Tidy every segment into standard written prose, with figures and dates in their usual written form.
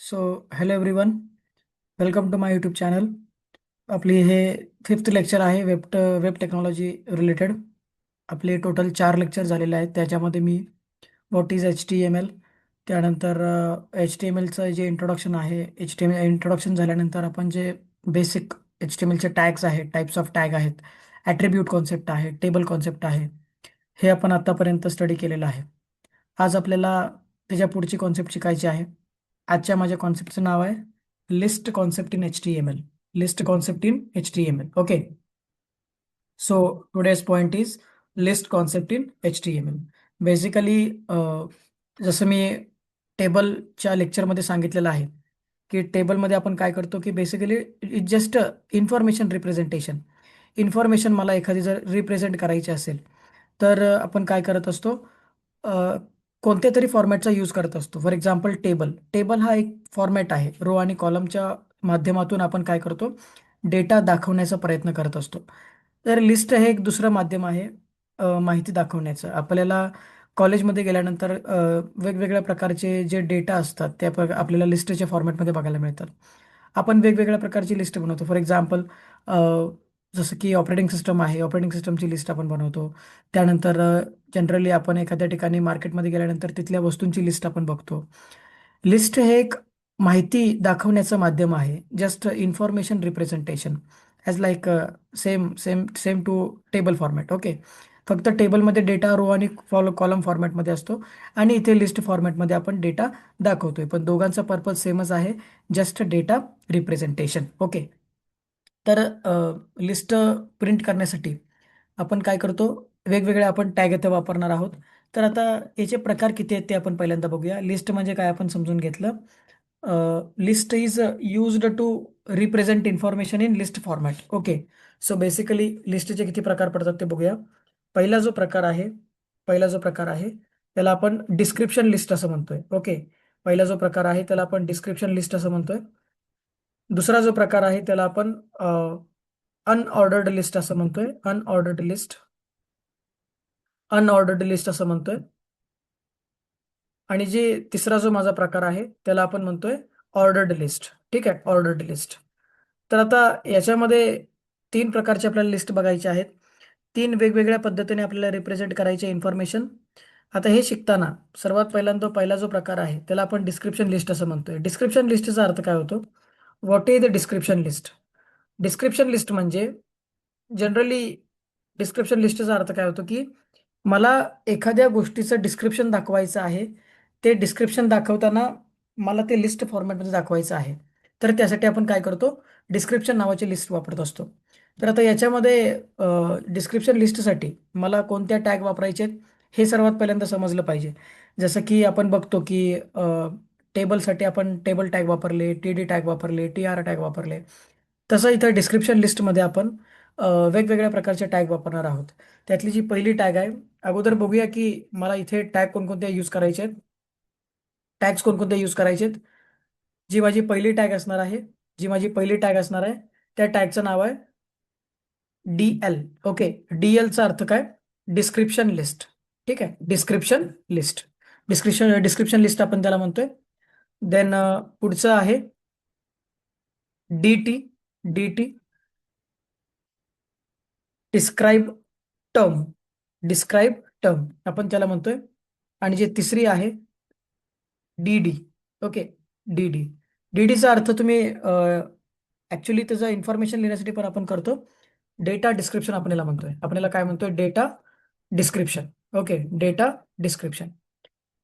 So hello everyone, welcome to my YouTube channel. आपली हे fifth lecture आहे web technology related. आपले total 4 lecture झालेले आहेत. त्याच्यामध्ये मी व्हॉट इज HTML, त्यानंतर HTMLचं जे इंट्रोडक्शन आहे, HTML इंट्रोडक्शन झाल्यानंतर आपण जे बेसिक HTMLचे टॅग्स आहेत, टाईप्स ऑफ टॅग आहेत, ॲट्रिब्यूट कॉन्सेप्ट आहे, टेबल कॉन्सेप्ट आहे, हे आपण आतापर्यंत स्टडी केलेलं आहे. आज आपल्याला त्याच्या पुढची कॉन्सेप्ट शिकायची आहे. आजच्या माझ्या कॉन्सेप्टचं नाव आहे list concept in HTML. List concept in HTML. Okay. So today's point is list concept in HTML. Basically जसं मी टेबलच्या लेक्चरमध्ये सांगितलेलं आहे की टेबलमध्ये आपण काय करतो की basically it just information representation. Information मला एखादी जर रिप्रेझेंट करायची असेल तर आपण काय करत असतो, अ, कोणत्या तरी फॉर्मॅटचा यूज करत असतो. For example table. टेबल हा एक फॉर्मॅट आहे. रो आणि कॉलमच्या माध्यमातून आपण काय करतो, डेटा दाखवण्याचा प्रयत्न करत असतो. तर लिस्ट हे एक दुसरं माध्यम आहे माहिती दाखवण्याचं. आपल्याला कॉलेजमध्ये गेल्यानंतर वेगवेगळ्या प्रकारचे जे डेटा असतात ते आपल्याला लिस्टच्या फॉर्मॅटमध्ये बघायला मिळतात. आपण वेगवेगळ्या प्रकारची लिस्ट बनवतो. फॉर एक्झाम्पल जसं की ऑपरेटिंग सिस्टम आहे, ऑपरेटिंग सिस्टमची लिस्ट आपण बनवतो. त्यानंतर जनरली आपण एखाद्या ठिकाणी मार्केटमध्ये गेल्यानंतर तिथल्या वस्तूंची लिस्ट आपण बघतो. लिस्ट हे एक माहिती दाखवण्याचं माध्यम आहे. Just information representation as like same same same to table format. Okay. फक्त टेबलमध्ये डेटा रो आणि कॉलम फॉर्मॅटमध्ये असतो आणि इथे लिस्ट फॉर्मॅटमध्ये आपण डेटा दाखवतोय. पण दोघांचा पर्पज सेमच आहे, जस्ट डेटा रिप्रेझेंटेशन. ओके. तर लिस्ट प्रिंट करण्यासाठी आपण काय करतो, वेगवेगळे आपण टॅग इथे वापरणार आहोत. तर आता याचे प्रकार किती आहेत ते आपण पहिल्यांदा बघूया. लिस्ट म्हणजे काय आपण समजून घेतलं. List is used to represent information in list format. Okay. So basically लिस्टचे किती प्रकार पडतात ते बघूया. पहिला जो प्रकार आहे पहिला जो प्रकार आहे त्याला आपण डिस्क्रिप्शन लिस्ट असं म्हणतोय. ओके. पहिला जो प्रकार आहे त्याला आपण डिस्क्रिप्शन लिस्ट असं म्हणतोय. दुसरा जो प्रकार आहे त्याला आपण अनऑर्डर्ड लिस्ट असं म्हणतोय. अनऑर्डर्ड लिस्ट असं म्हणतोय. आणि जे तिसरा जो माझा प्रकार आहे त्याला आपण म्हणतोय ऑर्डर्ड लिस्ट. ठीक आहे, ऑर्डर्ड लिस्ट. तर आता याच्यामध्ये 3 प्रकारचे आपल्याला लिस्ट बघायचे आहेत. 3 वेगवेगळ्या पद्धतीने आपल्याला रिप्रेझेंट करायचे इन्फॉर्मेशन. आता हे शिकताना सर्वात पहिल्यांदा पहिला जो प्रकार आहे त्याला आपण डिस्क्रिप्शन लिस्ट असं म्हणतोय. डिस्क्रिप्शन लिस्टचा अर्थ काय होतो? What is the description list? Description list म्हणजे जनरली डिस्क्रिप्शन लिस्टचा अर्थ काय होतो की मला एखाद्या गोष्टीचं डिस्क्रिप्शन दाखवायचं आहे. ते डिस्क्रिप्शन दाखवताना मला ते लिस्ट फॉर्मॅटमध्ये दाखवायचं आहे. तर त्यासाठी आपण काय करतो, डिस्क्रिप्शन नावाची लिस्ट वापरत असतो. तर आता याच्यामध्ये डिस्क्रिप्शन लिस्टसाठी मला कोणत्या टॅग वापरायचे आहेत हे सर्वात पहिल्यांदा समजलं पाहिजे. जसं की आपण बघतो की टेबलसाठी आपण टेबल टॅग वापरले, TD टॅग वापरले, TR टॅग वापरले. तसं इथं डिस्क्रिप्शन लिस्टमध्ये आपण वेगवेगळ्या प्रकारचे टॅग वापरणार आहोत. त्यातली जी पहिली टॅग आहे, अगोदर बघूया की मला इथे टॅग कोणकोणते यूज करायचे आहेत. टॅग्स कोणकोणते यूज करायचे आहेत. जी माझी पहिली टॅग असणार आहे जी माझी पहिली टॅग असणार आहे त्या टॅगचं नाव आहे DL. ओके. DLचा अर्थ काय? Description list. ठीक आहे, डिस्क्रिप्शन लिस्ट. डिस्क्रिप्शन लिस्ट आपण त्याला म्हणतोय. देन पुढचं आहे DT. DT describe term. Describe term आपण त्याला म्हणतोय. आणि जे तिसरी आहे DD. ओके. DD. DDचा अर्थ तुम्ही ऍक्च्युली त्याचं इन्फॉर्मेशन लिहिण्यासाठी पण आपण करतो. डेटा डिस्क्रिप्शन आपण याला म्हणतोय. आपण याला काय म्हणतोय? Data description. Okay. Data description.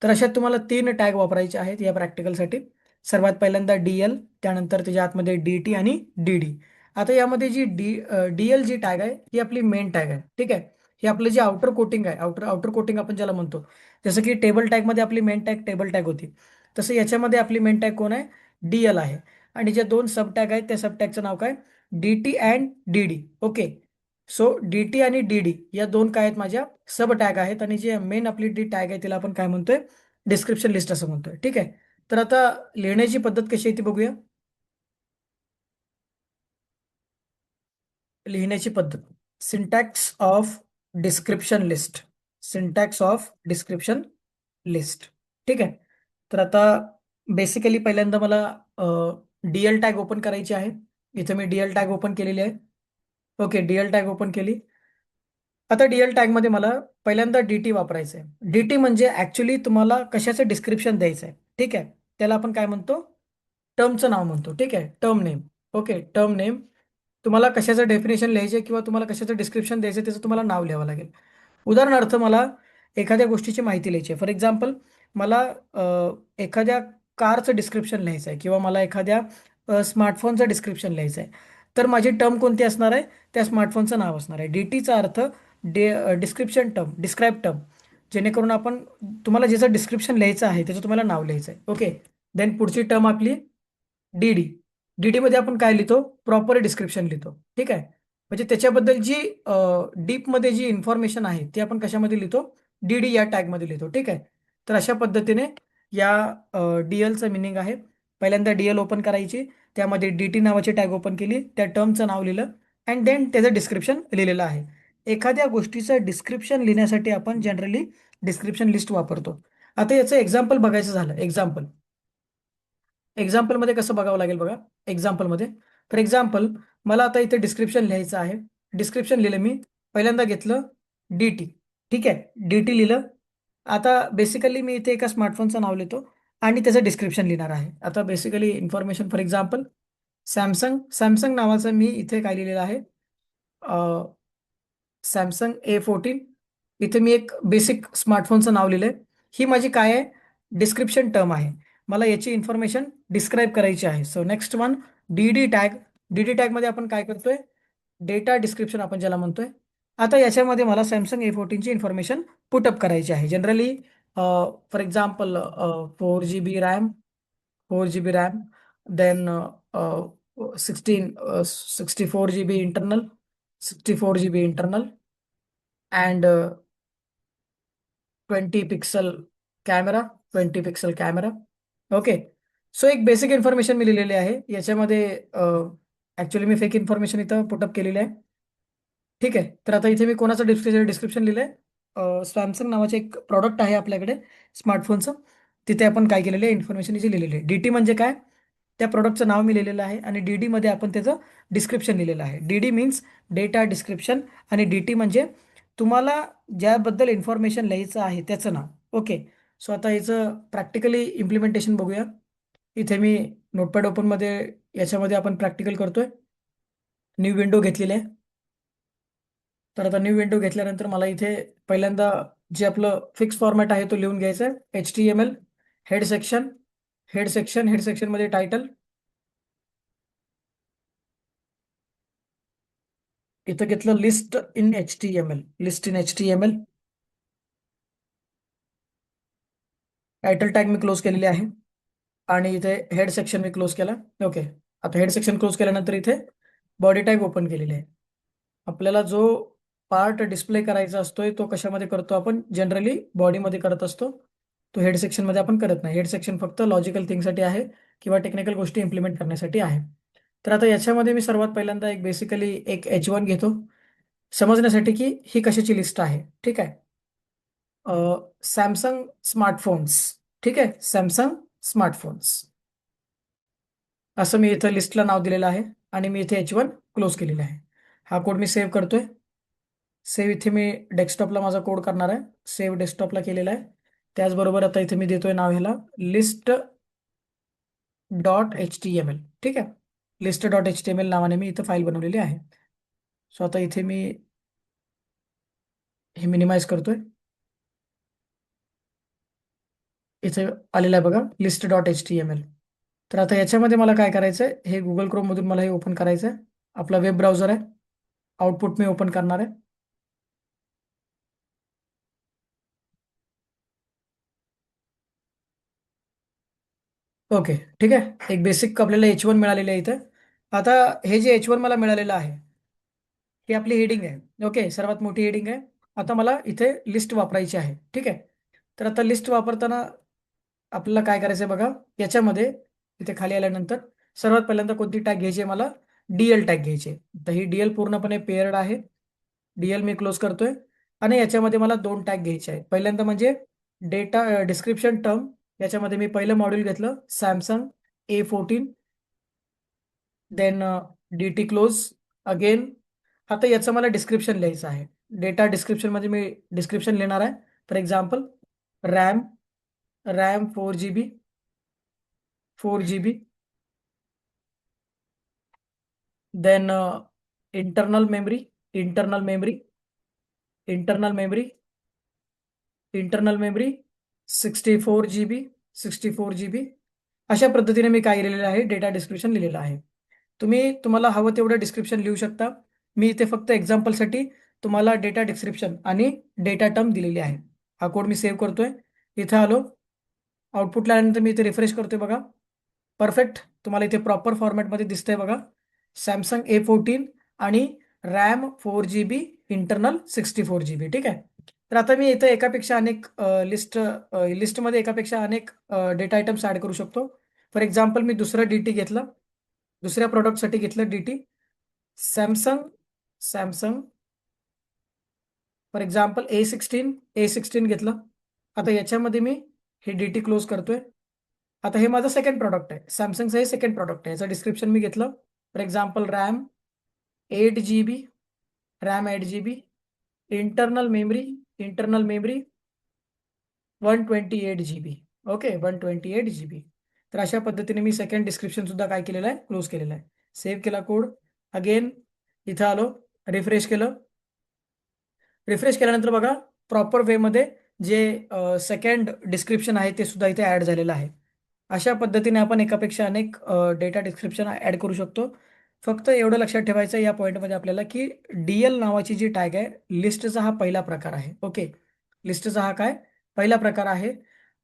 तर अशा तुम्हाला 3 टॅग वापरायचे आहेत या प्रॅक्टिकलसाठी. सर्वात पहिल्यांदा DL, त्यानंतर त्याच्या आतमध्ये DT आणि DD. आता यामध्ये जी DL जी टॅग आहे ही आपली मेन टॅग आहे. ठीक आहे. हे आपलं जे आउटर कोटिंग आहे, आउटर कोटिंग आपण ज्याला म्हणतो. जसं की टेबल टॅगमध्ये आपली मेन टॅग टेबल टॅग होती, तसं याच्यामध्ये आपली मेन टॅग कोण आहे? DL आहे. आणि जे 2 सब टॅग आहेत त्या सब टॅगचं नाव काय? DT and DD. Okay. So DT आणि DD या 2 काय आहेत? माझ्या सब टॅग आहेत. आणि जे मेन आपली डी टॅग आहे तिला आपण काय म्हणतोय? डिस्क्रिप्शन लिस्ट असं म्हणतोय. ठीक आहे. तर आता लिहिण्याची पद्धत कशी आहे ती बघूया. लिहिण्याची पद्धत, syntax of description list. Syntax of description list. ठीक आहे. तर आता बेसिकली पहिल्यांदा मला डीएल टॅग ओपन करायची आहे. इथे मी डीएल टॅग ओपन केलेली आहे. ओके, डीएल टॅग ओपन केली. आता डीएल टॅगमध्ये मला पहिल्यांदा डीटी वापरायचं आहे. डीटी म्हणजे ऍक्च्युली तुम्हाला कशाचं डिस्क्रिप्शन द्यायचं आहे. ठीक आहे, त्याला आपण काय म्हणतो, टर्मचं नाव म्हणतो. ठीक आहे, term name. Okay, term name. तुम्हाला कशाचं डेफिनेशन लिहायचं किंवा तुम्हाला कशाचं डिस्क्रिप्शन द्यायचं त्याचं तुम्हाला नाव लिहावं लागेल. उदाहरणार्थ मला एखाद्या गोष्टीची माहिती लिहायची आहे. फॉर एक्झाम्पल, मला एखाद्या कारचं डिस्क्रिप्शन लिहायचं आहे किंवा मला एखाद्या स्मार्टफोनचं डिस्क्रिप्शन लिहायचं आहे. तर माझी टर्म कोणती असणार आहे, त्या स्मार्टफोनचं नाव असणार आहे. डीटीचा अर्थ डिस्क्रिप्शन टर्म, डिस्क्राईब टर्म. जेणेकरून आपण तुम्हाला ज्याचं डिस्क्रिप्शन लिहायचं आहे त्याचं तुम्हाला नाव लिहायचं आहे. ओके, देन पुढची टर्म आपली डीडी. डीडी मध्ये आपण काय लिहितो, प्रॉपर डिस्क्रिप्शन लिहितो. ठीक आहे, म्हणजे त्याच्याबद्दल जी डीपमध्ये जी इन्फॉर्मेशन आहे ती आपण कशामध्ये लिहितो, डीडी या टॅगमध्ये लिहितो. ठीक आहे, तर अशा पद्धतीने या डीएलचं मिनिंग आहे. पहिल्यांदा डीएल ओपन करायची, त्यामध्ये डीटी नावाची टॅग ओपन केली, त्या टर्मचं नाव लिहिलं अँड देन त्याचं डिस्क्रिप्शन लिहिलेलं आहे. एखाद्या गोष्टीचं डिस्क्रिप्शन लिहिण्यासाठी आपण जनरली डिस्क्रिप्शन लिस्ट वापरतो. आता याचं एक्झाम्पल बघायचं झालं, एक्झाम्पलमध्ये कसं बघावं लागेल बघा. एक्झाम्पलमध्ये फॉर एक्झाम्पल मला आता इथे डिस्क्रिप्शन लिहायचं आहे. डिस्क्रिप्शन लिहिलं मी. पहिल्यांदा घेतलं डीटी. ठीक आहे, डीटी लिहिलं. आता बेसिकली मी इथे एका स्मार्टफोनचं नाव लिहितो आणि त्याचं डिस्क्रिप्शन लिहिणार आहे. आता basically information, for example Samsung. Samsung नावाचं मी इथे काय लिहिलेलं आहे, सॅमसंग A14. इथे मी एक बेसिक स्मार्टफोनचं नाव लिहिलंय. ही माझी काय आहे, डिस्क्रिप्शन टर्म आहे. मला याची इन्फॉर्मेशन डिस्क्राईब करायची आहे. So next one, DD tag. DD टॅगमध्ये आपण काय करतोय, डेटा डिस्क्रिप्शन आपण ज्याला म्हणतोय. आता याच्यामध्ये मला सॅमसंग A14ची इन्फॉर्मेशन पुटअप करायची आहे. Generally for example 4 GB RAM, 4 GB RAM, then 64 GB internal, 64 GB internal and 20 pixel camera, 20 pixel camera. Okay, so एक बेसिक इन्फॉर्मेशन मी लिहिलेली आहे याच्यामध्ये. ॲक्च्युली मी फेक इन्फॉर्मेशन इथं पुटअप केलेली आहे. ठीक आहे, तर आता इथे मी कोणाचं डिस्क्रिप्शन लिहिलंय, सॅमसंग नावाचे एक प्रॉडक्ट आहे आपल्याकडे स्मार्टफोनचं. तिथे आपण काय केलेलं आहे, इन्फॉर्मेशन इथे लिहिलेली आहे. डीटी म्हणजे काय, त्या प्रॉडक्टचं नाव मी लिहिलेलं आहे आणि डीडी मध्ये आपण त्याचं डिस्क्रिप्शन लिहिलेलं आहे. डीडी मीन्स डेटा डिस्क्रिप्शन आणि डीटी म्हणजे तुम्हाला ज्याबद्दल इन्फॉर्मेशन लिहायचं आहे त्याचं नाव. ओके, सो आता याचं प्रॅक्टिकली इम्प्लिमेंटेशन बघूया. इथे मी नोटपॅड ओपनमध्ये याच्यामध्ये आपण प्रॅक्टिकल करतोय. न्यू विंडो घेतलेली आहे. तर आता न्यू विंडो घेतल्यानंतर मला इथे पहिल्यांदा जे आपलं फिक्स फॉर्मॅट आहे तो लिहून घ्यायचा आहे. HTML हेड सेक्शन, हेड सेक्शनमध्ये टायटल. इथं घेतलं list in H T M L. Title tag मी क्लोज केलेली आहे आणि इथे हेड सेक्शन मी क्लोज केला. ओके, आता हेड सेक्शन क्लोज केल्यानंतर इथे बॉडी टॅग ओपन केलेली आहे. आपल्याला जो पार्ट डिस्प्ले करायचा असतोय तो कशामध्ये करतो आपण, जनरली बॉडीमध्ये करत असतो. तो हेड सेक्शनमध्ये आपण करत नाही. हेड सेक्शन फक्त लॉजिकल थिंगसाठी आहे किंवा टेक्निकल गोष्टी इम्प्लिमेंट करण्यासाठी आहे. तर आता याच्यामध्ये मी सर्वात पहिल्यांदा एक बेसिकली एक H1 घेतो समजण्यासाठी की ही कशाची लिस्ट आहे. ठीक आहे, सॅमसंग स्मार्टफोन्स. ठीक आहे, सॅमसंग स्मार्टफोन्स असं मी इथं लिस्टला नाव दिलेलं आहे आणि मी इथे H1 क्लोज केलेला आहे. हा कोड मी सेव्ह करतोय. सेव्ह इथे मी डेस्कटॉपला माझा कोड करणार आहे. सेव्ह डेस्कटॉपला केलेला आहे. त्याचबरोबर आता इथे मी देतोय नाव ह्याला list.html. ठीक आहे, list.html नावाने मी इथं फाईल बनवलेली आहे. सो आता इथे मी हे मिनिमाइज करतोय. इथे आलेलं आहे बघा list.html. तर आता याच्यामध्ये मला काय करायचं आहे, हे गुगल क्रोममधून मला हे ओपन करायचं आहे. आपला वेब ब्राउझर आहे. आउटपुट मी ओपन करणार आहे. ओके, ठीक आहे, एक बेसिक आपल्याला H1 मिळालेलं आहे इथं. आता हे जे H1 मला मिळालेलं आहे ही आपली हेडिंग आहे. ओके, सर्वात मोठी हेडिंग आहे. आता मला इथे लिस्ट वापरायची आहे. ठीक आहे, तर आता लिस्ट वापरताना आपल्याला काय करायचं आहे बघा. याच्यामध्ये इथे खाली आल्यानंतर सर्वात पहिल्यांदा कोणती टॅग घ्यायची आहे, मला डीएल टॅग घ्यायची आहे. तर ही डीएल पूर्णपणे पेअर्ड आहे. डीएल मी क्लोज करतोय आणि याच्यामध्ये मला दोन टॅग घ्यायचे आहेत. पहिल्यांदा म्हणजे डेटा डिस्क्रिप्शन टर्म, याच्यामध्ये मी पहिलं मॉड्यूल घेतलं Samsung A14, then DT close again. आता याचं मला डिस्क्रिप्शन लिहायचं आहे. डेटा डिस्क्रिप्शनमध्ये मी डिस्क्रिप्शन लिहिणार आहे. For example RAM, RAM 4 GB, 4 GB. Then internal memory, internal memory, internal memory, internal memory 64 GB, 64 GB. अशा पद्धतीने मी काय लिहिलेलं आहे, डेटा डिस्क्रिप्शन लिहिलेलं आहे. तुम्हाला हवं तेवढं डिस्क्रिप्शन लिहू शकता. मी इथे फक्त एक्झाम्पलसाठी तुम्हाला डेटा डिस्क्रिप्शन आणि डेटा टर्म दिलेली आहे. हा कोड मी सेव्ह करतोय. इथे आलो, आउटपुटला आल्यानंतर मी इथे रिफ्रेश करतोय बघा. परफेक्ट, तुम्हाला इथे प्रॉपर फॉर्मॅटमध्ये दिसतंय बघा. सॅमसंग A14 आणि रॅम 4 GB, इंटरनल 64 GB. ठीक आहे. तर आता मी इथे एकापेक्षा अनेक लिस्टमध्ये एकापेक्षा अनेक डेटा आयटम्स ॲड करू शकतो. फॉर एक्झाम्पल मी दुसरं DT घेतलं, दुसऱ्या प्रॉडक्टसाठी घेतलं DT Samsung, Samsung for example A16 घेतलं. आता याच्यामध्ये मी हे DT क्लोज करतोय. आता हे माझं सेकंड प्रॉडक्ट आहे, सॅमसंगचं हे सेकंड प्रॉडक्ट आहे. याचं डिस्क्रिप्शन मी घेतलं. For example RAM 8 GB, RAM 8 GB, internal memory, internal memory 128 GB. Okay, 128 GB. तर अशा पद्धतीने मी सेकंड डिस्क्रिप्शन सुद्धा काय केलेलं आहे, क्लोज केलेलं आहे. सेव्ह केला कोड. अगेन इथं आलो, रिफ्रेश केलं. रिफ्रेश केल्यानंतर बघा प्रॉपर वेमध्ये जे सेकंड डिस्क्रिप्शन आहे ते सुद्धा इथे ॲड झालेलं आहे. अशा पद्धतीने आपण एकापेक्षा अनेक डेटा डिस्क्रिप्शन ॲड करू शकतो. फक्त एवढं लक्षात ठेवायचं या पॉईंटमध्ये आपल्याला की DL नावाची जी टॅग आहे, लिस्टचा हा पहिला प्रकार आहे. ओके, लिस्टचा हा काय पहिला प्रकार आहे.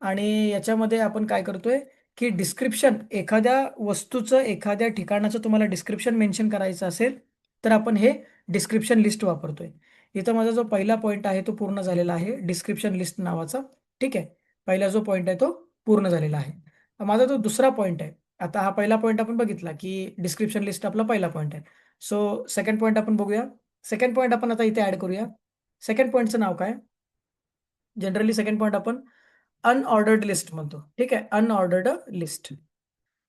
आणि याच्यामध्ये आपण काय करतोय की डिस्क्रिप्शन, एखाद्या वस्तूचं एखाद्या ठिकाणाचं तुम्हाला डिस्क्रिप्शन मेन्शन करायचं असेल तर आपण हे डिस्क्रिप्शन लिस्ट वापरतोय. इथं माझा जो पहिला पॉईंट आहे तो पूर्ण झालेला आहे, डिस्क्रिप्शन लिस्ट नावाचा. ठीक आहे, पहिला जो पॉईंट आहे तो पूर्ण झालेला आहे. माझा जो दुसरा पॉईंट आहे, आता हा पहिला पॉईंट आपण बघितला की डिस्क्रिप्शन लिस्ट आपला पहिला पॉईंट आहे. सो सेकंड पॉईंट आपण बघूया. सेकंड पॉईंट आपण आता इथे ॲड करूया. सेकंड पॉईंटचं नाव काय? जनरली सेकंड पॉईंट आपण अनऑर्डर्ड लिस्ट म्हणतो. ठीक आहे, अनऑर्डर्ड लिस्ट.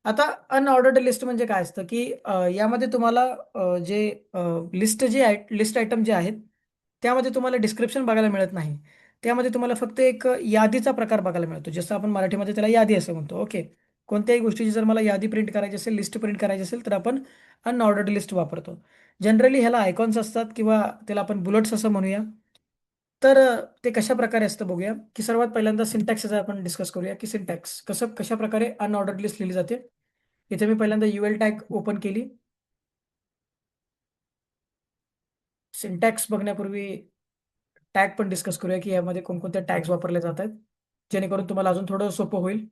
आता अनऑर्डर्ड लिस्ट म्हणजे काय असतं की यामध्ये तुम्हाला जे लिस्ट आयटम जे आहेत त्यामध्ये तुम्हाला डिस्क्रिप्शन बघायला मिळत नाही. त्यामध्ये तुम्हाला फक्त एक यादीचा प्रकार बघायला मिळतो, जसं आपण मराठीमध्ये त्याला यादी असं म्हणतो. ओके, कोणत्याही गोष्टीची जर मला यादी प्रिंट करायची असेल, लिस्ट प्रिंट करायची असेल तर आपण अनऑर्डर्ड लिस्ट वापरतो. जनरली ह्याला आयकॉन्स असतात किंवा त्याला आपण बुलेट्स असं म्हणूया. तर ते कशा प्रकारे असतं बघूया. की सर्वात पहिल्यांदा सिंटॅक्सचा आपण डिस्कस करूया की सिंटॅक्स कशा प्रकारे अनऑर्डर्ड लिस्ट लिहिली जाते. इथे मी पहिल्यांदा UL टॅग ओपन केली. सिंटॅक्स बघण्यापूर्वी टॅग पण डिस्कस करूया की यामध्ये कोणकोणत्या टॅग्स वापरले जात आहेत, जेणेकरून तुम्हाला अजून थोडं सोपं होईल.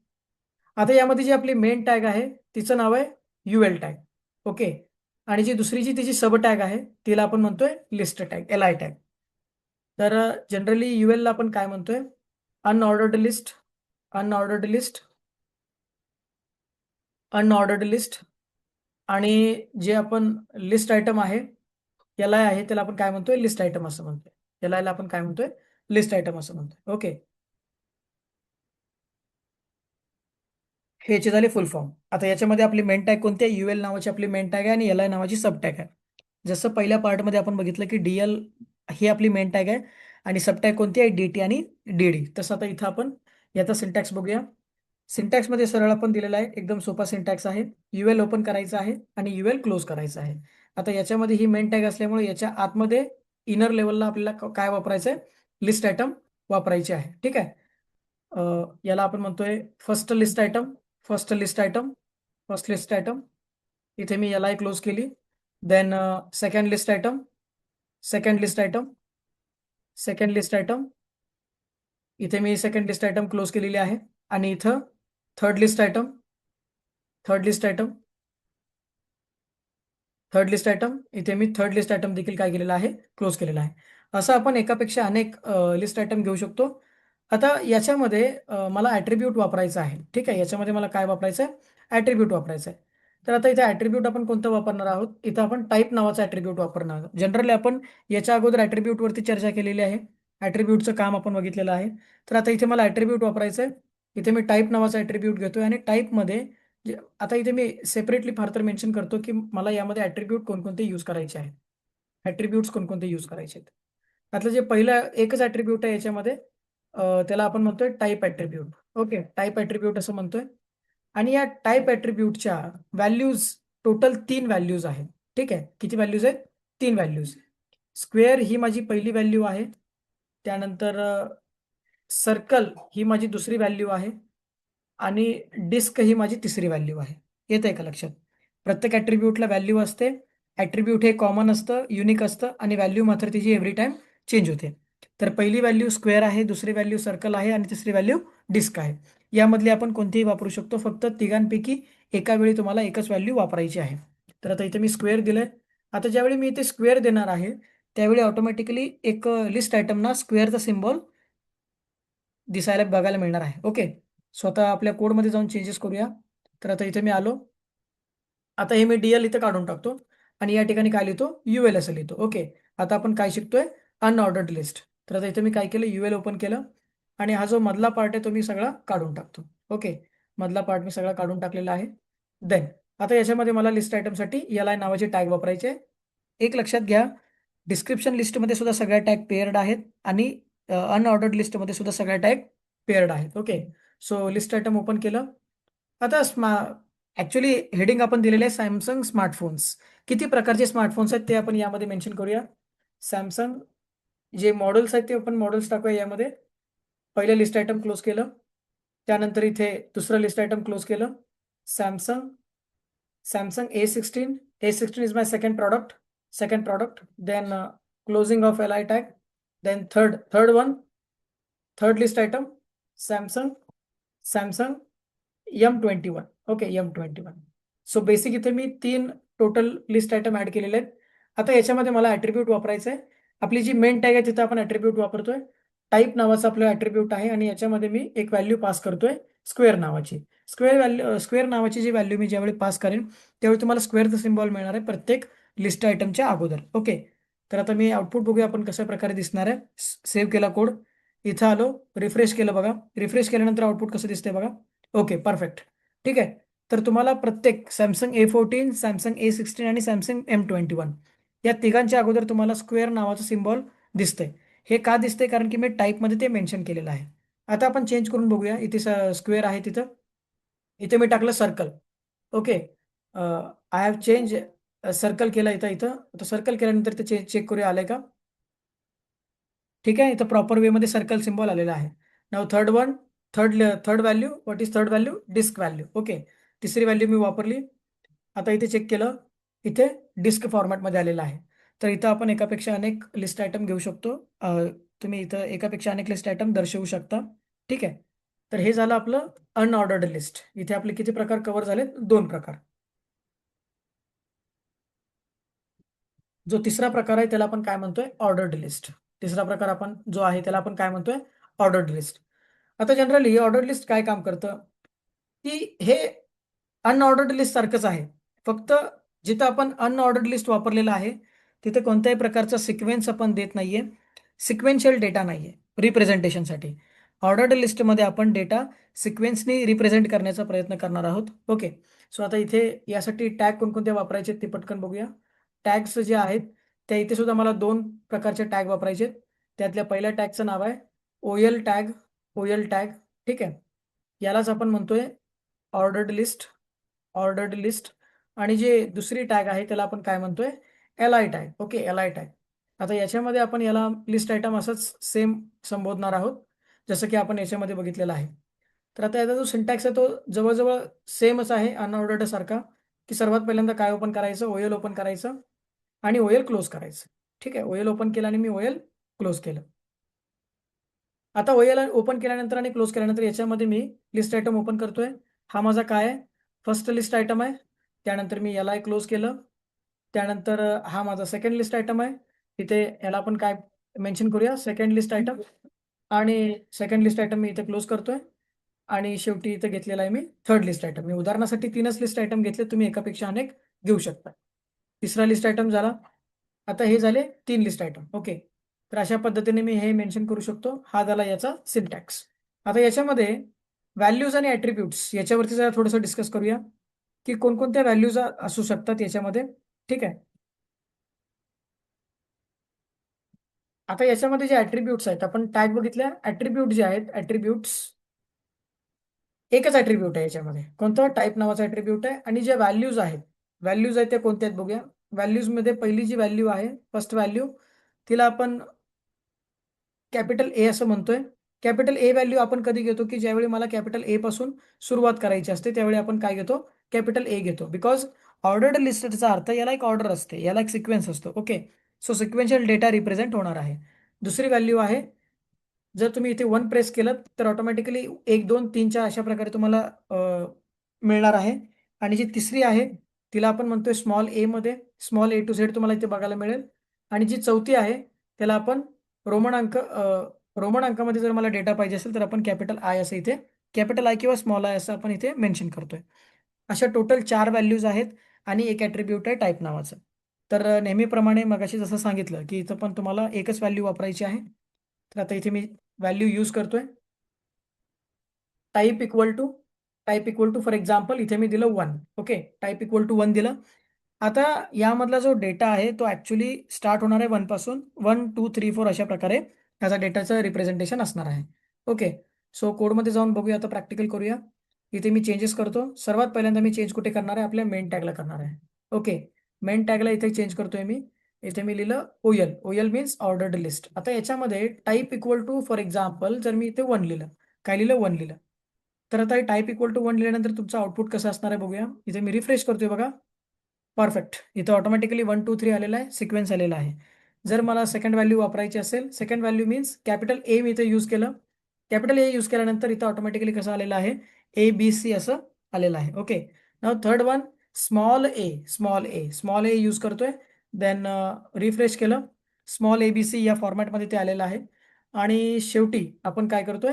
आता यामध्ये जी आपली मेन टॅग आहे तिचं नाव आहे UL टॅग. ओके, आणि जी दुसरी तिची सब टॅग आहे तिला आपण म्हणतोय लिस्ट टॅग, LI टॅग. तर जनरली UL ला आपण काय म्हणतोय, unordered list, unordered list, unordered list. आणि जे आपण लिस्ट आयटम आहे, LI आहे, त्याला आपण काय म्हणतोय, लिस्ट आयटम असं म्हणतोय. LI ला आपण काय म्हणतोय, लिस्ट आयटम असं म्हणतोय. ओके, हे याचे झाले फुल फॉर्म. आता याच्यामध्ये आपली मेन टॅग कोणती आहे, UL नावाची आपली मेन टॅग आहे आणि LI नावाची सब टॅग आहे. जसं पहिल्या पार्टमध्ये आपण बघितलं की DL ही आपली मेन टॅग आहे आणि सब टॅग कोणती आहे, DT आणि DD. तसं आता इथं आपण याचा सिंटॅक्स बघूया. सिंटॅक्समध्ये सरळ आपण दिलेला आहे, एकदम सोपा सिंटॅक्स आहे. UL ओपन करायचं आहे आणि UL क्लोज करायचं आहे. आता याच्यामध्ये ही मेन टॅग असल्यामुळे याच्या आतमध्ये इनर लेवलला आपल्याला काय वापरायचं आहे, लिस्ट आयटम वापरायचे आहे. ठीक आहे. याला आपण म्हणतोय first list item, first list item, first list item. इथे मी याला क्लोज केली. Then second list item, second list item, second list item. इथे मी सेकंड लिस्ट आयटम क्लोज केलेली आहे. आणि इथं third list item, third list item, third list item. इथे मी थर्ड लिस्ट आयटम देखील काय केलेला आहे, क्लोज केलेला आहे. असं आपण एकापेक्षा अनेक लिस्ट आयटम घेऊ शकतो. आता याच्यामध्ये मला ॲट्रिब्यूट वापरायचं आहे. ठीक आहे, याच्यामध्ये मला काय वापरायचं आहे, ॲट्रिब्यूट वापरायचं आहे. तर आता इथे ॲट्रिब्यूट आपण कोणतं वापरणार आहोत, इथं आपण टाईप नावाचा ॲट्रिब्यूट वापरणार आहोत. जनरली आपण याच्या अगोदर ॲट्रिब्यूटवरती चर्चा केलेली आहे, ॲट्रिब्यूटचं काम आपण बघितलेलं आहे. तर आता इथे मला ॲट्रिब्यूट वापरायचं आहे. इथे मी टाईप नावाचा ॲट्रिब्यूट घेतोय आणि टाईपमध्ये आता इथे मी सेपरेटली फार तर मेन्शन करतो की मला यामध्ये ॲट्रिब्यूट कोणकोणते यूज करायचे आहेत, ॲट्रिब्यूट्स कोणकोणते यूज करायचे आहेत. त्यातलं जे पहिलं एकच ॲट्रिब्यूट आहे याच्यामध्ये, त्याला आपण म्हणतोय type attribute. Okay, type attribute असं म्हणतोय. आणि या टाइप ॲट्रिब्यूटच्या व्हॅल्यूज टोटल 3 व्हॅल्यूज आहेत. ठीक आहे, किती व्हॅल्यूज आहेत? 3 व्हॅल्यूज. स्क्वेअर ही माझी पहिली व्हॅल्यू आहे. त्यानंतर सर्कल ही माझी दुसरी व्हॅल्यू आहे आणि डिस्क ही माझी तिसरी व्हॅल्यू आहे. येतंय का लक्षात? प्रत्येक ॲट्रिब्यूटला व्हॅल्यू असते. ॲट्रिब्यूट हे कॉमन असतं, युनिक असतं आणि व्हॅल्यू मात्र तिची एव्हरी टाइम चेंज होते. तर पहिली व्हॅल्यू स्क्वेअर आहे, दुसरी व्हॅल्यू सर्कल आहे आणि तिसरी व्हॅल्यू डिस्क आहे. यामधली आपण कोणतीही वापरू शकतो, फक्त तिघांपैकी एका वेळी तुम्हाला एकच व्हॅल्यू वापरायची आहे. तर आता इथे मी स्क्वेअर दिलंय. आता ज्यावेळी मी इथे स्क्वेअर देणार आहे, त्यावेळी ऑटोमॅटिकली एक लिस्ट आयटमना स्क्वेअरचा सिम्बॉल दिसायला बघायला मिळणार आहे. ओके. स्वतः आपल्या कोडमध्ये जाऊन चेंजेस करूया. तर आता इथे मी आलो. आता हे मी DL इथे काढून टाकतो आणि या ठिकाणी काय लिहितो? UL असं लिहितो. ओके. आता आपण काय शिकतोय? Unordered list. तर आता इथे मी काय केलं? UL ओपन केलं आणि हा जो मधला पार्ट आहे तो मी सगळा काढून टाकतो. ओके. मधला पार्ट मी सगळा काढून टाकलेला आहे. देन आता याच्यामध्ये मला लिस्ट आयटमसाठी LI नावाचे टॅग वापरायचे आहे. एक लक्षात घ्या, डिस्क्रिप्शन लिस्टमध्ये सुद्धा सगळ्या टॅग पेअर्ड आहेत आणि अनऑर्डर्ड लिस्टमध्ये सुद्धा सगळ्या टॅग पेअर्ड आहेत. Okay. So list item open केलं. आता ॲक्च्युअली हेडिंग आपण दिलेले आहे सॅमसंग स्मार्टफोन्स. किती प्रकारचे स्मार्टफोन्स आहेत ते आपण यामध्ये मेन्शन करूया. सॅमसंग जे मॉडेल्स आहेत ते आपण मॉडेल्स टाकूया यामध्ये. पहिलं लिस्ट आयटम क्लोज केलं. त्यानंतर इथे दुसरं लिस्ट आयटम क्लोज केलं. Samsung A16. A16 is my second product. Then closing of LI tag. Then third one, third list item, Samsung M21. Okay, M21. So basic इथे मी 3 total list item add केलेले आहेत. आता याच्यामध्ये मला attribute वापरायचं आहे. आपली जी मेन टॅग आहे तिथे आपण ॲट्रिब्यूट वापरतोय. टाइप नावाचा आपलं ॲट्रिब्यूट आहे आणि याच्यामध्ये मी एक व्हॅल्यू पास करतोय स्क्वेअर नावाची. स्क्वेअर नावाची जी व्हॅल्यू मी ज्यावेळी पास करेन त्यावेळी तुम्हाला स्क्वेअरचा सिम्बॉल मिळणार आहे प्रत्येक लिस्ट आयटमच्या अगोदर. ओके. तर आता मी आउटपुट बघूया आपण कशा प्रकारे दिसणार आहे. सेव्ह केला कोड. इथं आलो, रिफ्रेश केलं बघा. रिफ्रेश केल्यानंतर आउटपुट कसं दिसतंय बघा. Okay, perfect. ठीक आहे. तर तुम्हाला प्रत्येक सॅमसंग A14, सॅमसंग A16 आणि सॅमसंग M21 या तिघांच्या अगोदर तुम्हाला स्क्वेअर नावाचं सिम्बॉल दिसतंय. हे का दिसतंय? कारण की मी टाईपमध्ये ते मेन्शन केलेलं आहे. आता आपण चेंज करून बघूया. इथे स्क्वेअर आहे तिथं. इथे मी टाकलं circle. Okay. I have change circle केलं इथं. तर सर्कल केल्यानंतर ते चेक करूया आलंय का? ठीक आहे. इथं प्रॉपर वेमध्ये सर्कल सिम्बॉल आलेला आहे. नाव third value. What is third value? Disc value. Okay. तिसरी व्हॅल्यू मी वापरली. आता इथे चेक केलं. इथे डिस्क फॉर्मॅटमध्ये आलेलं आहे. तर इथं आपण एकापेक्षा अनेक लिस्ट आयटम घेऊ शकतो. तुम्ही इथं एकापेक्षा अनेक लिस्ट आयटम दर्शवू शकता. ठीक आहे. तर हे झालं आपलं अनऑर्डर्ड लिस्ट. इथे आपले किती प्रकार कव्हर झालेत? 2 प्रकार. जो तिसरा प्रकार आहे त्याला आपण काय म्हणतोय? Ordered list. तिसरा प्रकार आपण जो आहे त्याला आपण काय म्हणतोय? Ordered list. आता जनरली ऑर्डर्ड लिस्ट काय काम करतं, की हे अनऑर्डर्ड लिस्ट सारखंच आहे. फक्त जिथं आपण अनऑर्डर्ड लिस्ट वापरलेलं आहे, तिथे कोणत्याही प्रकारचा सिक्वेन्स आपण देत नाहीये. सिक्वेन्शियल डेटा नाहीये रिप्रेझेंटेशनसाठी. ऑर्डर्ड लिस्टमध्ये आपण डेटा सिक्वेन्सनी रिप्रेझेंट करण्याचा प्रयत्न करणार आहोत. ओके. सो आता इथे यासाठी टॅग कोणकोणते वापरायचे ते पटकन बघूया. टॅग्स जे आहेत, त्या इथे सुद्धा मला 2 प्रकारचे टॅग वापरायचे आहेत. त्यातल्या पहिल्या टॅगचं नाव आहे OL टॅग. OL tag. ठीक आहे. यालाच आपण म्हणतोय ऑर्डर्ड लिस्ट. Ordered list. आणि जे दुसरी टॅग आहे त्याला आपण काय म्हणतोय? LI tag. Okay, LI tag. आता याच्यामध्ये आपण याला लिस्ट आयटम असंच सेम संबोधणार आहोत, जसं की आपण याच्यामध्ये बघितलेलं आहे. तर आता याचा जो सिंटॅक्स आहे तो जवळ सेमच आहे अनऑर्डर्ड सारखा, की सर्वात पहिल्यांदा काय ओपन करायचं? OL ओपन करायचं आणि OL क्लोज करायचं. ठीक आहे. OL ओपन केलं आणि मी OL क्लोज केलं. आता OL ओपन केल्यानंतर आणि क्लोज केल्यानंतर याच्यामध्ये मी लिस्ट आयटम ओपन करतोय. हा माझा काय आहे? फर्स्ट लिस्ट आयटम आहे. त्यानंतर मी LI क्लोज केलं. त्यानंतर हा माझा सेकंड लिस्ट आयटम आहे. इथे याला आपण काय मेन्शन करूया? Second list item. आणि सेकंड लिस्ट आयटम मी इथे क्लोज करतोय. आणि शेवटी इथे घेतलेला आहे मी थर्ड लिस्ट आयटम. मी उदाहरणासाठी 3च लिस्ट आयटम घेतले. तुम्ही एकापेक्षा अनेक घेऊ शकता. तिसरा लिस्ट आयटम झाला. आता हे झाले 3 लिस्ट आयटम. ओके. तर अशा पद्धतीने मी हे मेन्शन करू शकतो. हा झाला याचा सिंटॅक्स. आता याच्यामध्ये व्हॅल्यूज आणि ॲट्रिब्यूट्स याच्यावरती जरा थोडंसं डिस्कस करूया की कोणकोणत्या व्हॅल्यूज असू शकतात याच्यामध्ये. ठीक आहे. आता याच्यामध्ये जे ॲट्रिब्यूट्स आहेत, आपण टॅग बघितल्या. ॲट्रिब्यूट जे आहेत, ॲट्रिब्यूट्स एकच ॲट्रिब्यूट आहे याच्यामध्ये. कोणतं? टाईप नावाचा ॲट्रिब्यूट आहे. आणि जे व्हॅल्यूज आहेत, व्हॅल्यूज आहेत त्या कोणत्या आहेत बघूया. व्हॅल्यूजमध्ये पहिली जी व्हॅल्यू आहे, फर्स्ट व्हॅल्यू, तिला आपण कॅपिटल ए असं म्हणतोय. कॅपिटल ए व्हॅल्यू आपण कधी घेतो की ज्यावेळी मला कॅपिटल ए पासून सुरुवात करायची असते, त्यावेळी आपण काय घेतो? कॅपिटल ए घेतो. बिकॉज ऑर्डर्ड लिस्टचा अर्थ याला एक ऑर्डर असते, याला एक सिक्वेन्स असतो. Okay. So sequential data represent होणार आहे. दुसरी व्हॅल्यू आहे, जर तुम्ही इथे 1 प्रेस केलं तर ऑटोमॅटिकली 1, 2, 3, 4 अशा प्रकारे तुम्हाला मिळणार आहे. आणि जी तिसरी आहे तिला आपण म्हणतोय स्मॉल ए मध्ये, स्मॉल ए टू झेड तुम्हाला इथे बघायला मिळेल. आणि जी चौथी आहे त्याला आपण रोमन अंक रोमन अंकामध्ये जर मला डेटा पाहिजे असेल तर आपण कॅपिटल आय असं इथे, कॅपिटल आय किंवा स्मॉल आय असं आपण इथे मेन्शन करतोय. अशा टोटल 4 व्हॅल्यूज आहेत आणि एक ॲट्रिब्यूट आहे टाईप नावाचं. तर नेहमीप्रमाणे मगाशी जसं सांगितलं की इथं पण तुम्हाला एकच व्हॅल्यू वापरायची आहे. तर आता इथे मी व्हॅल्यू यूज करतोय. Type equal to, type equal to for example इथे मी दिलं 1. ओके. टाइप इक्वल टू 1 दिलं. आता यामधला जो डेटा आहे तो ॲक्च्युली स्टार्ट होणार आहे 1 पासून. 1, 2, 3, 4 अशा प्रकारे त्याचा डेटाचं रिप्रेझेंटेशन असणार आहे. ओके. सो कोडमध्ये जाऊन बघूया, आता प्रॅक्टिकल करूया. इथे मी चेंजेस करतो. सर्वात पहिल्यांदा मी चेंज कुठे करणार आहे? आपल्या मेन टॅगला करणार आहे. ओके. मेन टॅगला इथे चेंज करतोय मी. इथे मी लिहिलं OL. OL means ordered list. आता याच्यामध्ये type equal to for example जर मी इथे 1 लिहिलं, काय लिहिलं? 1 लिहिलं. तर आता टाइप इक्वल टू 1 लिहिल्यानंतर तुमचं आउटपुट कसं असणार आहे बघूया. इथे मी रिफ्रेश करतोय बघा. परफेक्ट. इथं ऑटोमॅटिकली 1, 2, 3 आलेला आहे, सिक्वेन्स आलेला आहे. जर मला सेकंड व्हॅल्यू वापरायची असेल, second value means capital A मी इथे यूज केलं. कॅपिटल ए यूज केल्यानंतर इथं ऑटोमॅटिकली कसं आलेलं आहे? ABC असं आलेलं आहे. Okay. Now third one, small A, small A, small A use करतोय. देन रिफ्रेश केलं. स्मॉल ABC या फॉर्मॅटमध्ये ते आलेलं आहे. आणि शेवटी आपण काय करतोय?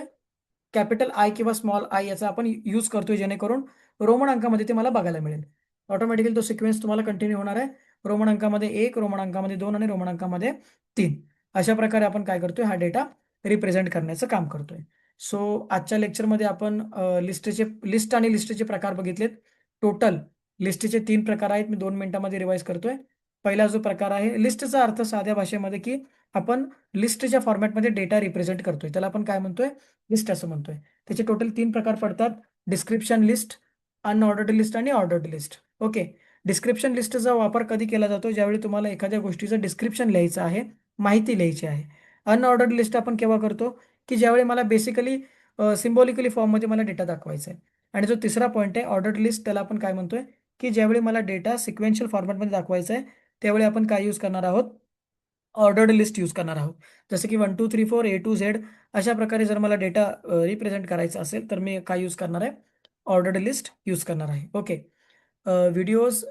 कॅपिटल आय किंवा स्मॉल आय याचा आपण यूज करतोय जेणेकरून रोमन अंकामध्ये ते मला बघायला मिळेल. ऑटोमॅटिकली तो सिक्वेन्स तुम्हाला कंटिन्यू होणार आहे. रोमन अंकामध्ये 1, रोमन अंकामध्ये 2 आणि रोमन अंकामध्ये 3. अशा प्रकारे आपण काय करतोय? हा डेटा रिप्रेझेंट करण्याचं काम करतोय. सो आजच्या लेक्चरमध्ये आपण लिस्ट आणि लिस्टचे प्रकार बघितलेत. टोटल लिस्टचे 3 प्रकार आहेत. मी 2 मिनिटांमध्ये रिवाइज करतोय. पहिला जो प्रकार आहे लिस्टचा अर्थ साध्या भाषेमध्ये की आपण लिस्टच्या फॉर्मॅटमध्ये डेटा रिप्रेझेंट करतोय. त्याला आपण काय म्हणतोय? लिस्ट असं म्हणतोय. त्याचे टोटल 3 प्रकार पडतात. डिस्क्रिप्शन लिस्ट, अनऑर्डर्ड लिस्ट आणि ऑर्डर्ड लिस्ट. ओके. डिस्क्रिप्शन लिस्टचा वापर कधी केला जातो? ज्यावेळी तुम्हाला एखाद्या गोष्टीचं डिस्क्रिप्शन लिहायचं आहे, माहिती लिहायची आहे. अनऑर्डर्ड लिस्ट आपण केव्हा करतो? की ज्यावेळी मला बेसिकली सिम्बॉलिकली फॉर्ममध्ये मला डेटा दाखवायचा आहे. आणि जो तिसरा पॉइंट आहे ऑर्डर्ड लिस्ट, त्याला आपण काय म्हणतोय? की ज्यावेळी मला डेटा सिक्वेन्शियल फॉर्मॅटमध्ये दाखवायचा आहे, त्यावेळी आपण काय यूज करणार आहोत? ऑर्डर्ड लिस्ट यूज करणार आहोत. जसं की 1, 2, 3, 4 A to Z अशा प्रकारे जर मला डेटा रिप्रेझेंट करायचा असेल तर मी काय यूज करणार आहे? ऑर्डर्ड लिस्ट यूज करणार आहे. ओके. व्हिडिओज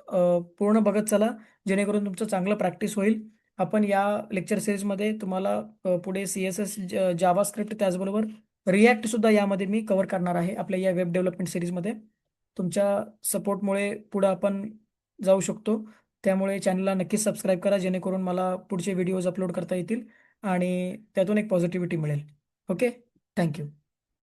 पूर्ण बघत चला जेणेकरून तुमचं चांगलं प्रॅक्टिस होईल. आपण या लेक्चर सीरीजमध्ये तुम्हाला पुढे CSS, जावास्क्रिप्ट त्याचबरोबर रिॲक्टसुद्धा यामध्ये मी कव्हर करणार आहे आपल्या या वेब डेव्हलपमेंट सीरीजमध्ये. तुमच्या सपोर्टमुळे पुढं आपण जाऊ शकतो. त्यामुळे चॅनलला नक्कीच सबस्क्राईब करा जेणेकरून मला पुढचे व्हिडिओज अपलोड करता येतील आणि त्यातून एक पॉझिटिव्हिटी मिळेल. ओके. Thank you.